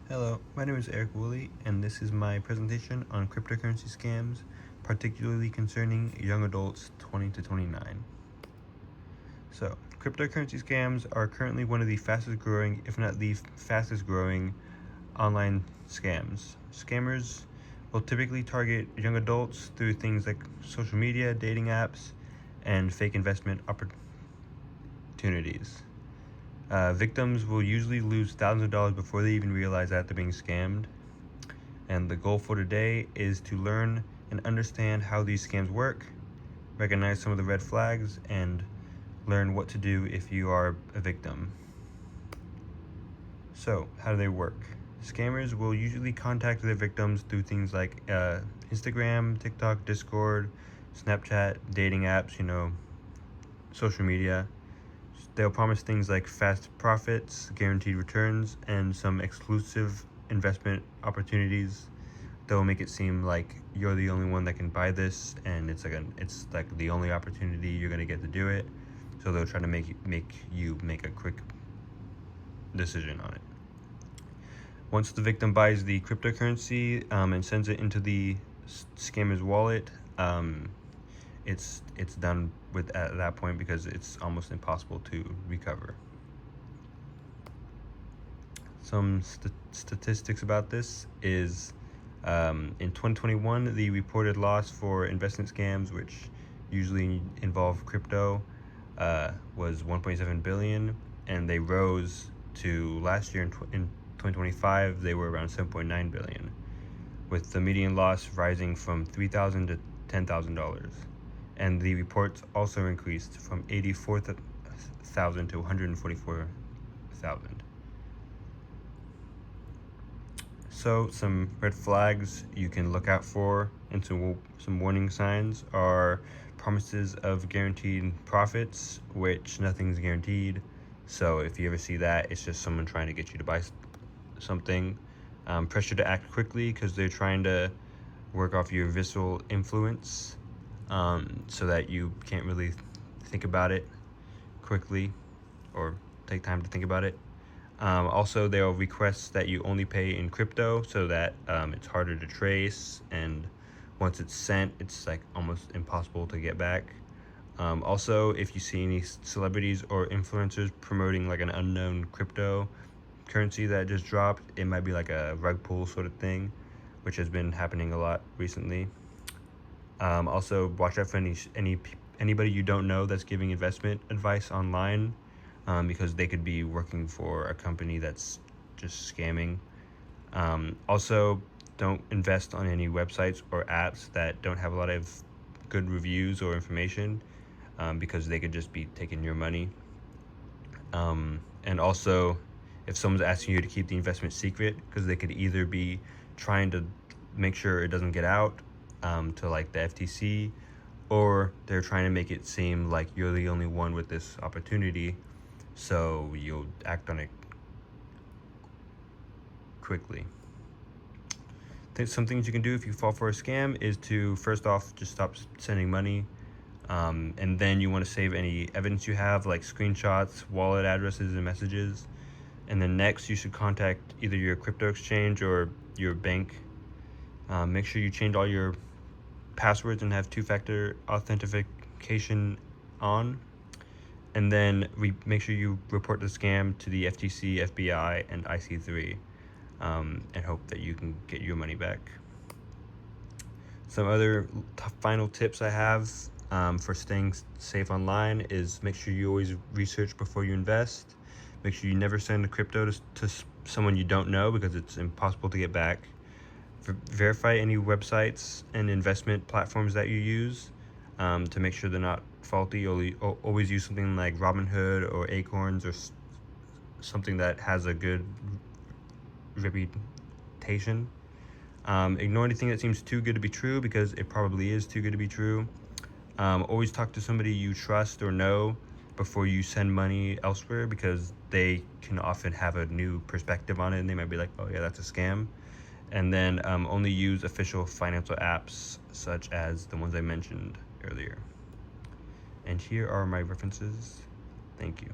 Hello, my name is Eric Woolley, and this is my presentation on cryptocurrency scams, particularly concerning young adults 20 to 29. So, cryptocurrency scams are currently one of the fastest growing, if not the fastest growing, online scams. Scammers will typically target young adults through things like social media, dating apps, and fake investment opportunities. Victims will usually lose thousands of dollars before they even realize that they're being scammed. And the goal for today is to learn and understand how these scams work, recognize some of the red flags, and learn what to do if you are a victim. So, how do they work? Scammers will usually contact their victims through things like Instagram, TikTok, Discord, Snapchat, dating apps, social media. They'll promise things like fast profits, guaranteed returns, and some exclusive investment opportunities. They'll make it seem like you're the only one that can buy this, and it's like the only opportunity you're gonna get to do it. So they'll try to make you make a quick decision on it. Once the victim buys the cryptocurrency and sends it into the scammer's wallet, it's done with at that point because it's almost impossible to recover. Some statistics about this is in 2021, the reported loss for investment scams, which usually involve crypto, was 1.7 billion, and they rose to last year in 2025 they were around 7.9 billion, with the median loss rising from $3,000 to $10,000. And the reports also increased from 84,000 to 144,000. So some red flags you can look out for and some warning signs are promises of guaranteed profits, which nothing's guaranteed. So if you ever see that, it's just someone trying to get you to buy something. Pressure to act quickly because they're trying to work off your visceral influence, so that you can't really think about it quickly or take time to think about it. Also, they'll request that you only pay in crypto so that it's harder to trace, and once it's sent, it's like almost impossible to get back. Also, if you see any celebrities or influencers promoting like an unknown cryptocurrency that just dropped, it might be like a rug pull sort of thing, which has been happening a lot recently. Also, watch out for anybody you don't know that's giving investment advice online, because they could be working for a company that's just scamming. Also, don't invest on any websites or apps that don't have a lot of good reviews or information, because they could just be taking your money. And also, if someone's asking you to keep the investment secret, because they could either be trying to make sure it doesn't get out to like the FTC, or they're trying to make it seem like you're the only one with this opportunity, so you'll act on it quickly. Some things you can do if you fall for a scam is to first off just stop sending money, and then you want to save any evidence you have, like screenshots, wallet addresses, and messages. And then next you should contact either your crypto exchange or your bank. Make sure you change all your passwords and have two-factor authentication on. And then make sure you report the scam to the FTC, FBI, and IC3, and hope that you can get your money back. Some other final tips I have for staying safe online is make sure you always research before you invest. Make sure you never send a crypto to someone you don't know, because it's impossible to get back. Verify any websites and investment platforms that you use, to make sure they're not faulty. Always use something like Robinhood or Acorns, or something that has a good reputation. Ignore anything that seems too good to be true, because it probably is too good to be true. Always talk to somebody you trust or know before you send money elsewhere, because they can often have a new perspective on it, and they might be like, oh yeah, that's a scam. And then only use official financial apps such as the ones I mentioned earlier. And here are my references. Thank you.